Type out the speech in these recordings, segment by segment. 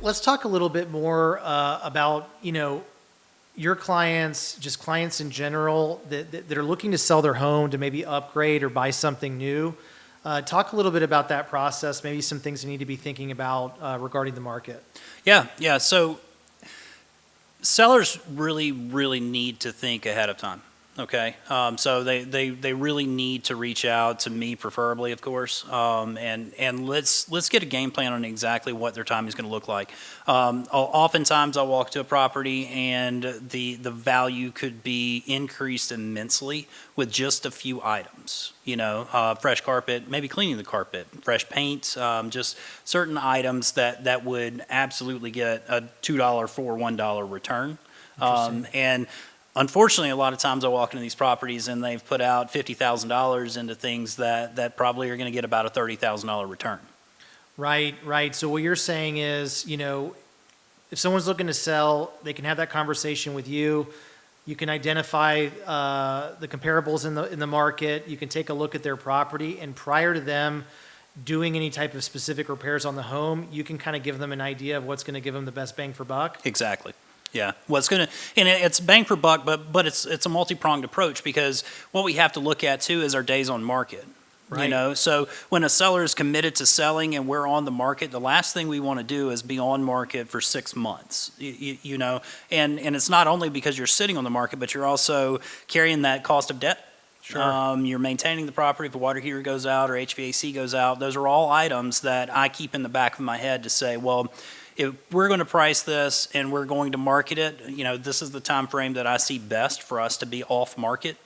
let's talk a little bit more about, your clients, just clients in general that are looking to sell their home to maybe upgrade or buy something new. Talk a little bit about that process, maybe some things you need to be thinking about regarding the market. Yeah. So sellers really, really need to think ahead of time. Okay, so they really need to reach out to me, preferably, of course, and let's get a game plan on exactly what their time is going to look like. Oftentimes, I'll walk to a property and the value could be increased immensely with just a few items. Fresh carpet, maybe cleaning the carpet, fresh paint, just certain items that would absolutely get a $2 for $1 return, and unfortunately, a lot of times I walk into these properties and they've put out $50,000 into things that probably are going to get about a $30,000 return. Right. So what you're saying is, if someone's looking to sell, they can have that conversation with you. You can identify the comparables in the market. You can take a look at their property, and prior to them doing any type of specific repairs on the home, you can kind of give them an idea of what's going to give them the best bang for buck. Exactly. Yeah, and it's bang for buck, but it's a multi-pronged approach, because what we have to look at too is our days on market. Right. So when a seller is committed to selling and we're on the market, the last thing we want to do is be on market for 6 months. And it's not only because you're sitting on the market, but you're also carrying that cost of debt. Sure. You're maintaining the property if the water heater goes out or HVAC goes out. Those are all items that I keep in the back of my head to say, well, if we're going to price this and we're going to market it, this is the time frame that I see best for us to be off market.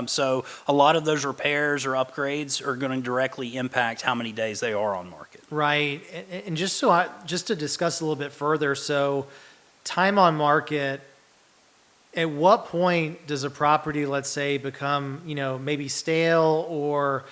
So a lot of those repairs or upgrades are going to directly impact how many days they are on market. Right. And just to discuss a little bit further, so time on market, at what point does a property, let's say, become, maybe stale, or,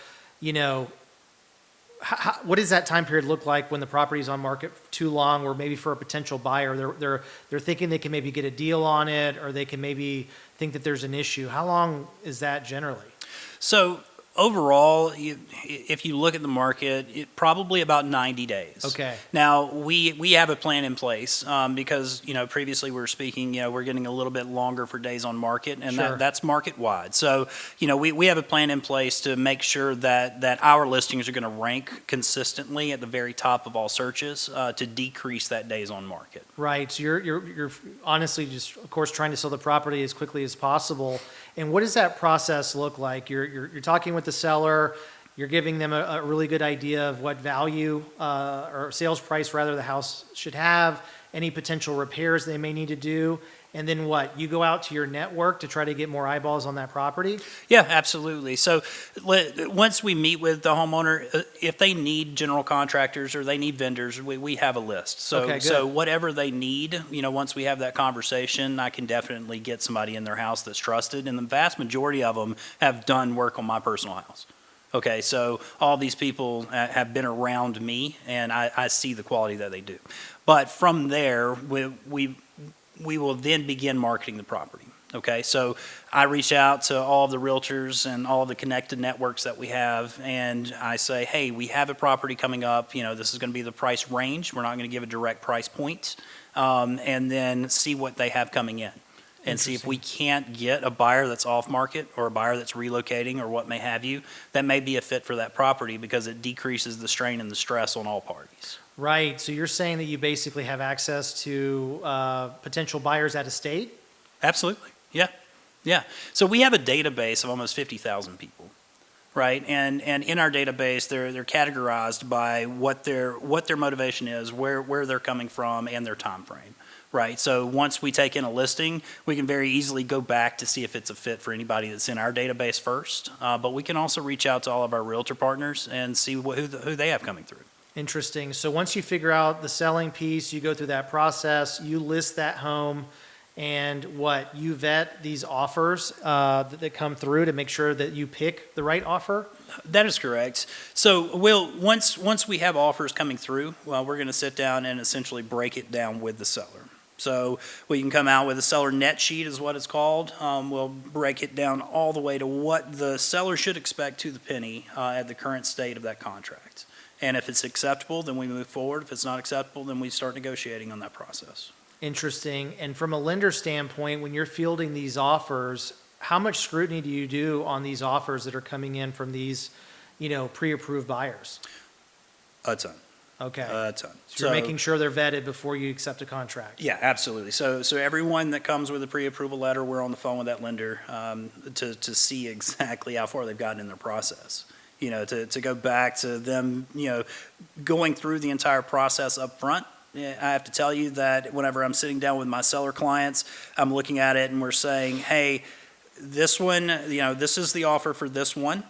what does that time period look like when the property is on market too long, or maybe for a potential buyer, they're thinking they can maybe get a deal on it, or they can maybe think that there's an issue? How long is that generally? So overall, if you look at the market, probably about 90 days. Okay. Now, we have a plan in place because, previously we were speaking, we're getting a little bit longer for days on market, and Sure. that's market wide. So, we have a plan in place to make sure that our listings are going to rank consistently at the very top of all searches to decrease that days on market. Right. So you're honestly just, of course, trying to sell the property as quickly as possible. And what does that process look like? You're talking with the seller. You're giving them a really good idea of what value or sales price rather the house should have, any potential repairs they may need to do. And then what? You go out to your network to try to get more eyeballs on that property? Yeah, absolutely. So once we meet with the homeowner, if they need general contractors or they need vendors, we have a list. So, Okay, good. So whatever they need, once we have that conversation, I can definitely get somebody in their house that's trusted. And the vast majority of them have done work on my personal house. Okay, so all these people have been around me, and I see the quality that they do. But from there, we will then begin marketing the property. Okay, so I reach out to all of the realtors and all of the connected networks that we have, and I say, hey, we have a property coming up. This is going to be the price range. We're not going to give a direct price point, and then see what they have coming in. And see if we can't get a buyer that's off market or a buyer that's relocating or what may have you, that may be a fit for that property, because it decreases the strain and the stress on all parties. Right. So you're saying that you basically have access to potential buyers out of state? Absolutely. Yeah. So we have a database of almost 50,000 people, right? And in our database, they're categorized by what their motivation is, where they're coming from, and their time frame. Right. So once we take in a listing, we can very easily go back to see if it's a fit for anybody that's in our database first. But we can also reach out to all of our realtor partners and see who they have coming through. Interesting. So once you figure out the selling piece, you go through that process, you list that home, and you vet these offers that come through to make sure that you pick the right offer? That is correct. So once we have offers coming through, we're going to sit down and essentially break it down with the seller. So we can come out with a seller net sheet is what it's called. We'll break it down all the way to what the seller should expect to the penny at the current state of that contract. And if it's acceptable, then we move forward. If it's not acceptable, then we start negotiating on that process. Interesting. And from a lender standpoint, when you're fielding these offers, how much scrutiny do you do on these offers that are coming in from these, pre-approved buyers? A ton. Okay. A ton. So you're making sure they're vetted before you accept a contract. Yeah, absolutely. So everyone that comes with a pre-approval letter, we're on the phone with that lender to see exactly how far they've gotten in their process. To go back to them, going through the entire process up front. I have to tell you that whenever I'm sitting down with my seller clients, I'm looking at it and we're saying, hey, this one, this is the offer for this one.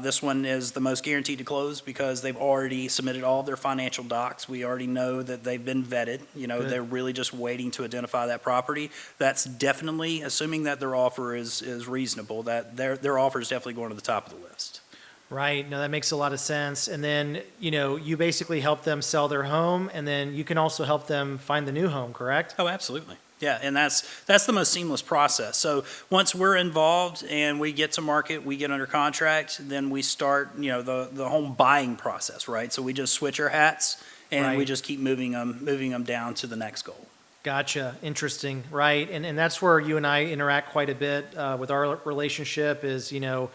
This one is the most guaranteed to close because they've already submitted all of their financial docs. We already know that they've been vetted. Good. They're really just waiting to identify that property. That's definitely, assuming that their offer is reasonable, that their offer is definitely going to the top of the list. Right. No, that makes a lot of sense. And then, you basically help them sell their home, and then you can also help them find the new home, correct? Oh, absolutely. Yeah, and that's the most seamless process. So once we're involved and we get to market, we get under contract, then we start, the home buying process, right? So we just switch our hats and we Right. just keep moving them down to the next goal. Gotcha. Interesting. Right. And that's where you and I interact quite a bit with our relationship is, you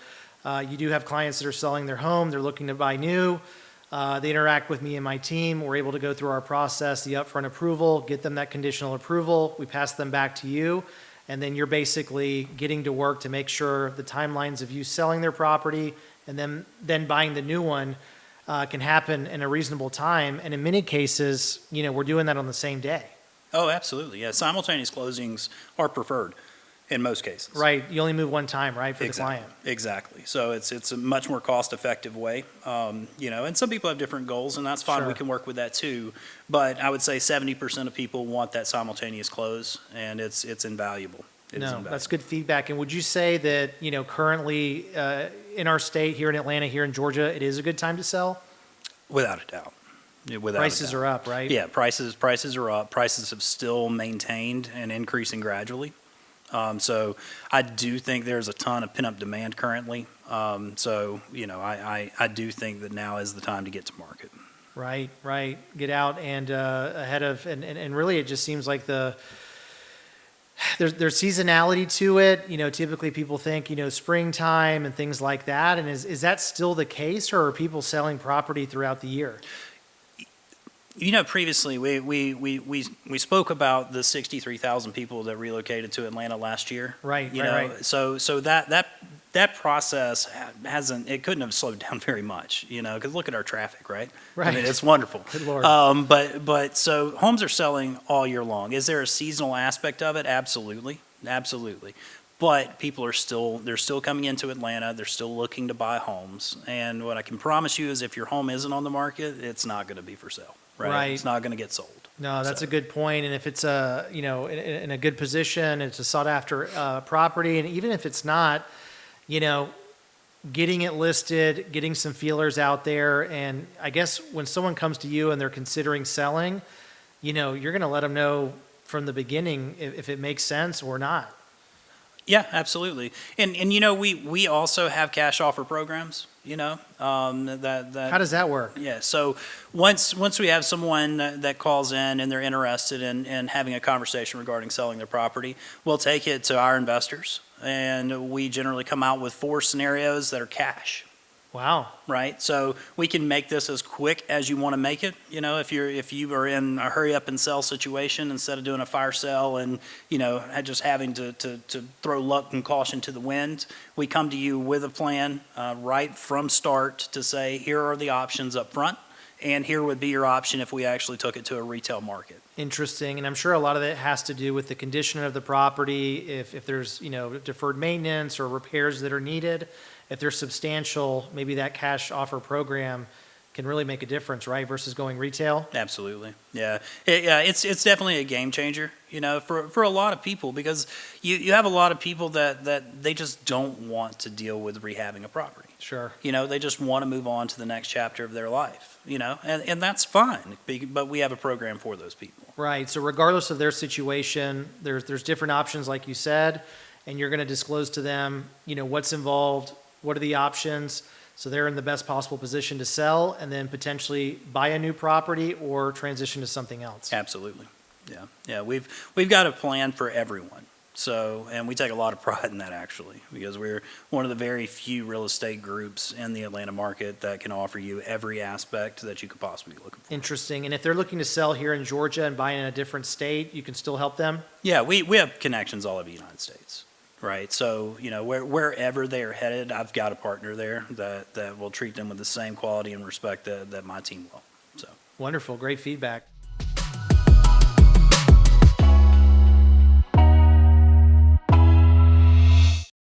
do have clients that are selling their home. They're looking to buy new. They interact with me and my team. We're able to go through our process, the upfront approval, get them that conditional approval. We pass them back to you. And then you're basically getting to work to make sure the timelines of you selling their property and then buying the new one can happen in a reasonable time. And in many cases, we're doing that on the same day. Oh, absolutely. Yeah, simultaneous closings are preferred in most cases. Right. You only move one time, right, for the client. Exactly. So it's a much more cost-effective way, and some people have different goals, and that's fine. Sure. We can work with that too. But I would say 70% of people want that simultaneous close, and it's invaluable. It is No, invaluable. that's good feedback. And would you say that, currently in our state, here in Atlanta, here in Georgia, it is a good time to sell? Without a doubt. Yeah, without a Prices doubt. are up, right? Yeah, prices are up. Prices have still maintained and increasing gradually. So I do think there's a ton of pent-up demand currently. I do think that now is the time to get to market. Right. Get out and ahead of, and really it just seems like there's seasonality to it. Typically people think, springtime and things like that. And is that still the case, or are people selling property throughout the year? Previously we spoke about the 63,000 people that relocated to Atlanta last year. Right. So that process it couldn't have slowed down very much, because look at our traffic, right? Right. I mean, it's wonderful. Good Lord. But so homes are selling all year long. Is there a seasonal aspect of it? Absolutely. But people they're still coming into Atlanta. They're still looking to buy homes. And what I can promise you is if your home isn't on the market, it's not going to be for sale. Right. It's not going to get sold. No, that's a good point. And if it's in a good position, it's a sought after property, and even if it's not, getting it listed, getting some feelers out there, and I guess when someone comes to you and they're considering selling, you're going to let them know from the beginning if it makes sense or not. Yeah, absolutely. And we also have cash offer programs, that How does that work? Yeah, so once we have someone that calls in and they're interested in having a conversation regarding selling their property, we'll take it to our investors, and we generally come out with 4 scenarios that are cash. Wow. Right, so we can make this as quick as you want to make it. If you are in a hurry up and sell situation, instead of doing a fire sale and just having to throw luck and caution to the wind, we come to you with a plan right from start to say, here are the options up front, and here would be your option if we actually took it to a retail market. Interesting. And I'm sure a lot of it has to do with the condition of the property, if there's deferred maintenance or repairs that are needed. If they're substantial, maybe that cash offer program can really make a difference, right? Versus going retail. Absolutely. Yeah. It's definitely a game changer, for a lot of people, because you have a lot of people that they just don't want to deal with rehabbing a property. Sure. They just want to move on to the next chapter of their life, and that's fine, but we have a program for those people. Right. So regardless of their situation, there's different options, like you said, and you're going to disclose to them, what's involved, what are the options. So they're in the best possible position to sell and then potentially buy a new property or transition to something else. Absolutely. Yeah. Yeah. We've got a plan for everyone. So, and we take a lot of pride in that actually, because we're one of the very few real estate groups in the Atlanta market that can offer you every aspect that you could possibly be looking for. Interesting. And if they're looking to sell here in Georgia and buy in a different state, you can still help them? Yeah. We have connections all over the United States. Right. So, wherever they are headed, I've got a partner there that will treat them with the same quality and respect that my team will. So Wonderful. Great feedback.